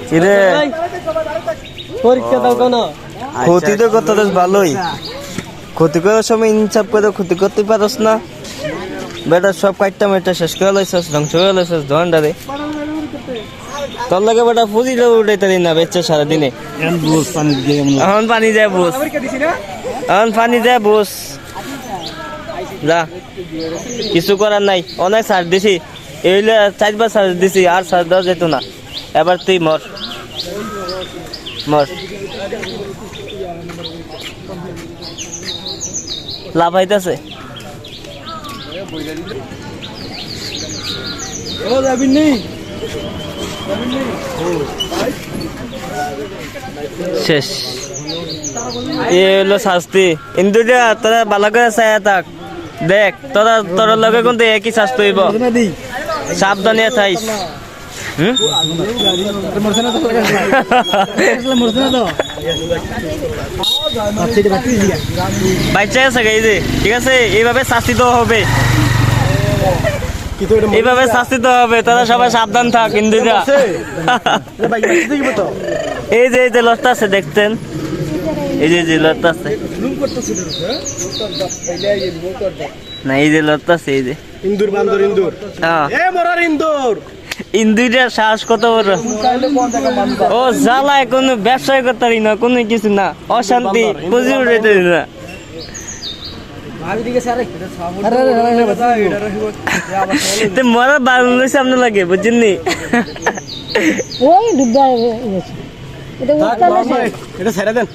কিরে পরীক্ষা দাও কেন? ক্ষতি তো করতে বেশ ভালোই, ক্ষতি করার সময় ইনসাফ করে ক্ষতি করতে পারস না বেটা। সব কাটটা মেটা শেষ করে লাইছস, ধ্বংস করে লাইছস ধনটারে। তোর লাগে বেটা ফুজি উঠাইতে দিন না বেচছে সারাদিনে। এখন পানি যায় বুঝ, এখন পানি যায় বুঝ যা, কিছু করার নাই। অনেক সার দিছি, এইলে 4বার সার দিছি, আর সার দেওয়া যেত না। এবার তুই মর মর। লাভ হইতেছে শেষ। এ হলো শাস্তি। ইন্দুটা তোরা ভালো করে চাই থাক, দেখ তোরা তোর লগে কিন্তু একই শাস্তি হইব, সাবধানে থাইস। বাচ্চা আছে এই যে, ঠিক আছে, এইভাবে শাস্তি দেওয়া হবে, এইভাবে শাস্তি দেওয়া হবে। তোরা সবাই সাবধান থাক। ইন্দুরা এই যে লড়তে আছে দেখতেন, এই যে লড়তে আছে না, এই যে লড়তে আছে, এই যে ইন্দুর বান্দর ইন্দুর, হ্যাঁ এ মরার ইন্দুর। ইন্দুরের সাহস কত বড়! ও জ্বালায় কোনো ব্যবসায় করতে পারি না, কোনো কিছু না, অশান্তি পুঁজি উঠাইতে পারি না। মরা বাংলা সামনে লাগে বুঝছেন? ওই ডুববা এটা এটা ছেড়ে দেন।